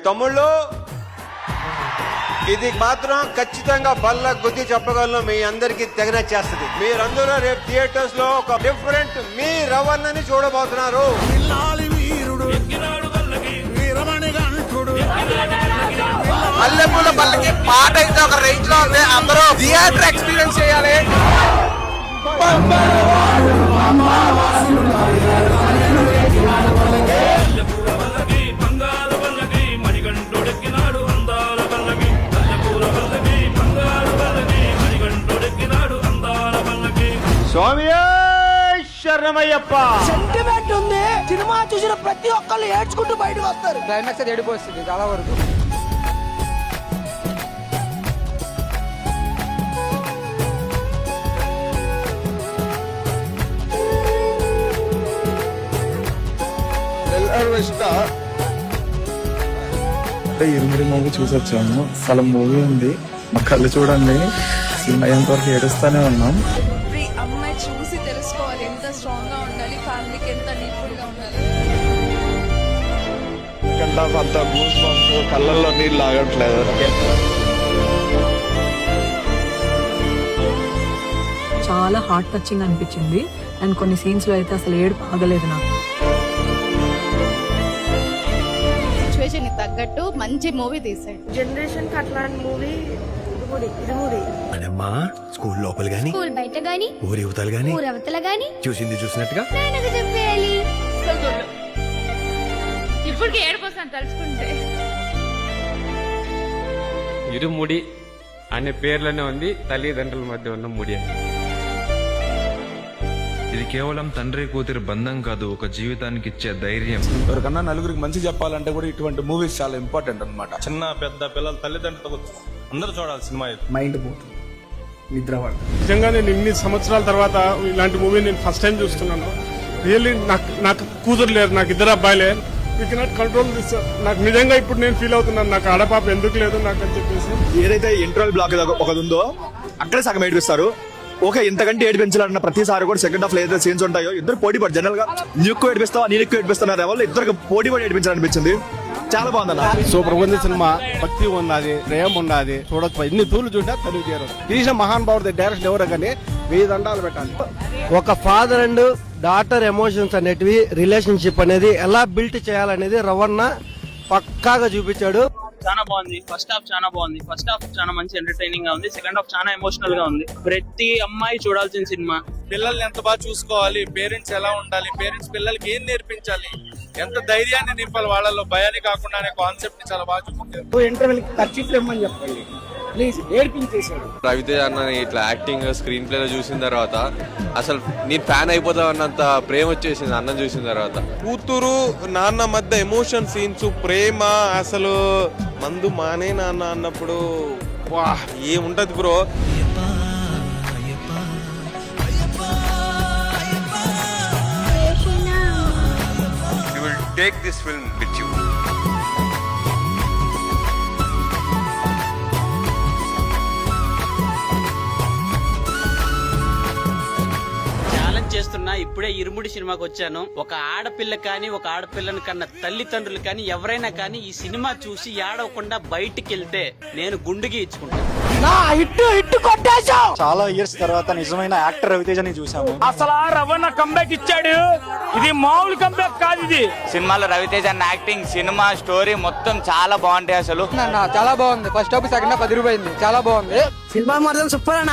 తమ్ముళ్ళు, ఇది మాత్రం ఖచ్చితంగా బల్ల గుద్ది చెప్పగలను, మీ అందరికి తెగన చేస్తుంది. మీరందరూ రేపు థియేటర్స్ లో ఒక డిఫరెంట్ మీ రవణని చూడబోతున్నారు. మల్లెపూల బల్లకి పాట అయితే ఒక రేంజ్ లో ఉంది. అందరూ థియేటర్ ఎక్స్పీరియన్స్ చేయాలి. స్వామి శరణమయ్యప్ప. సెంటిమెంట్ ఉంది. సినిమా చూసిన ప్రతి ఒక్కళ్ళు ఏడ్చుకుంటూ బయటకు వస్తారు. క్లైమాక్స్ ఏడిపోతుంది చాలా వరకు. ఇరుముడి మూవీ చూసొచ్చాము. చాలా మూవీ ఉంది, మా కళ్ళు చూడండి. సినిమా ఎంతవరకు ఏడుస్తానే ఉన్నాం. అమ్మాయి చూసి తెలుసుకోవాలి ఎంత స్ట్రాంగ్ గా ఉండాలి, ఫ్యామిలీకి ఎంత నీడ్ఫుల్ గా ఉండాలి. అంత గూస్ బంప్స్, కళ్ళల్లో నీళ్ళు లాగట్లేదు. చాలా హార్ట్ టచింగ్ అనిపించింది. అండ్ కొన్ని సీన్స్ లో అయితే అసలు ఏడుపు ఆగలేదు నాకు. సిచ్యువేషన్ కి తగ్గట్టు మంచి మూవీ తీసాడు. జనరేషన్ కి అట్లాంటి మూవీ అమ్మా స్కూల్ లోపల గాని, స్కూల్ బయట గాని, ఊరి యువతలు గాని, ఊరవతల గాని చూసింది చూసినట్టుగా నాన్నకు చెప్పేయాలి. ఇప్పటికి ఏడుపోతాను తలుచుకుంటే. ఇరుముడి అనే పేర్లోనే ఉంది తల్లిదండ్రుల మధ్య ఉన్న ముడి అని. ఇది కేవలం తండ్రి కూతురి బంధం కాదు, ఒక జీవితానికి ఇచ్చే ధైర్యం. ఎవరికన్నా నలుగురికి మంచి చెప్పాలంటే కూడా ఇటువంటి మూవీస్ చాలా ఇంపార్టెంట్ అన్నమాట. చిన్న పెద్ద పిల్లల తల్లిదండ్రులతో అందరూ చూడాలి సినిమా. మైండ్ పోతుంది, నిద్ర పడుతుంది. నిజంగా నేను ఇన్ని సంవత్సరాల తర్వాత ఇలాంటి మూవీ నేను ఫస్ట్ టైం చూస్తున్నాను. రియల్లీ నాకు కూతురు లేరు, నాకు ఇద్దరు అబ్బాయిలే. We cannot control this. నాకు నిజంగా ఇప్పుడు నేను ఫీల్ అవుతున్నాను, నాకు ఆడపాప ఎందుకు లేదు నాకు అని చెప్పేసి. ఏదైతే ఇంటర్వల్ బ్లాక్ ఒకటి ఉందో అక్కడే సగం ఏడిపిస్తారు. ఓకే, ఇంతకంటే ఏడిపించాలన్న ప్రతిసారి కూడా సెకండ్ హాఫ్ లో ఏదైతే సీన్స్ ఉంటాయో ఇద్దరు పోటీ పడి జనరల్ గా నువ్వు ఎక్కువ ఏడిపిస్తావా నేను ఎక్కువ ఏడిపిస్తున్నారు ఎవరు ఇద్దరు పోటీ పడి ఏడిపించాలనిపించింది. చాలా బాగుందన్న. సూపర్ ఉంది సినిమా. భక్తి ఉన్నది, ప్రేమ ఉన్నది, చూడొచ్చు. ఇన్ని తూర్లు చూడా తెలుగు తీయరు. తీసిన మహాన్ భావుడు డైరెక్షన్ ఎవరో కానీ 1000 దండాలు పెట్టాలి. ఒక ఫాదర్ అండ్ డాటర్ ఎమోషన్స్ అనేటివి, రిలేషన్షిప్ అనేది ఎలా బిల్ట్ చేయాలనేది రవణ పక్కాగా చూపించాడు. చాలా బాగుంది. ఫస్ట్ హాఫ్ చాలా బాగుంది. ఫస్ట్ హాఫ్ చాలా మంచి ఎంటర్టైనింగ్ గా ఉంది. సెకండ్ హాఫ్ చాలా ఎమోషనల్ గా ఉంది. ప్రతి అమ్మాయి చూడాల్సిన సినిమా. పిల్లల్ని ఎంత బాగా చూసుకోవాలి, పేరెంట్స్ ఎలా ఉండాలి, పేరెంట్స్ పిల్లలకి ఏం నేర్పించాలి, ఎంత ధైర్యాన్ని నింపాలి, వాళ్ళలో భయాన్ని కాకుండా అనే కాన్సెప్ట్ ని చాలా బాగా చూపించారు. ఇంటర్వెల్ ఖర్చు ఇవ్వమని చెప్పండి ప్లీజ్, ఏడిపించేశాడు. రవితేజ అన్న ఇట్లా యాక్టింగ్ స్క్రీన్ ప్లే లో చూసిన తర్వాత అసలు నేను ఫ్యాన్ అయిపోతా అన్నంత ప్రేమ వచ్చేసింది అన్నం చూసిన తర్వాత. కూతురు నాన్న మధ్య ఎమోషన్ సీన్స్, ప్రేమ, అసలు మందు మానే నాన్న అన్నప్పుడు వా ఏముంటది bro. You will take this film with you. చేస్తున్నా. ఇప్పుడే ఇరుముడి సినిమాకి వచ్చాను. ఒక ఆడపిల్ల కానీ, ఒక ఆడపిల్లని కన్నా తల్లిదండ్రులు కానీ ఎవరైనా కానీ ఈ సినిమా చూసి ఏడవకుండా బయటికి వెళ్తే నేను గుండుకి ఇచ్చుకుంటాను. చాలా ఇయర్స్ తర్వాత నిజమైన యాక్టర్ రవితేజని చూసాము. అసలు రవణ కంబ్యాక్ ఇచ్చాడు. ఇది మామూలు కంబ్యాక్ కాదు. ఇది సినిమాలో రవితేజ యాక్టింగ్, సినిమా స్టోరీ మొత్తం చాలా బాగుంటాయి. అసలు చాలా బాగుంది. ఫస్ట్ హాఫ్ సెకండ్ హాఫ్ అదిరిపోయింది. చాలా బాగుంది. సినిమా మాత్రం సూపర్ అన్న.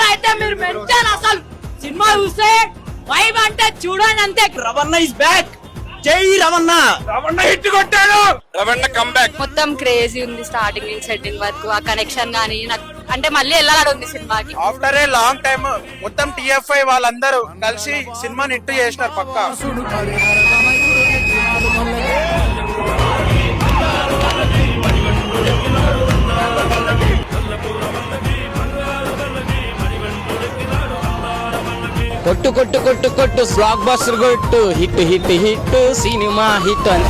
అయితే మీరు మెచ్చాను. అసలు సినిమా చూస్తే వైబ్ అంటే చూడండి అంతే. రవణ ఇస్ బ్యాక్. జై రవణ. రవణ హిట్ కొట్టాడు. రవణ కంబ్యాక్ మొత్తం క్రేజీ ఉంది. స్టార్టింగ్ నుంచి సెట్టింగ్ వరకు ఆ కనెక్షన్ గానీ నాకు అంటే మళ్ళీ వెళ్ళాలని ఉంది సినిమాకి. ఆఫ్టర్ ఏ లాంగ్ టైమ్ మొత్తం TFI వాళ్ళందరూ కలిసి సినిమాని హిట్ చేసినారు పక్కా. కొట్టు కొట్టు కొట్టు కొట్టు బ్లాక్ బస్టర్ కొట్టు hit hit hit cinema hit అని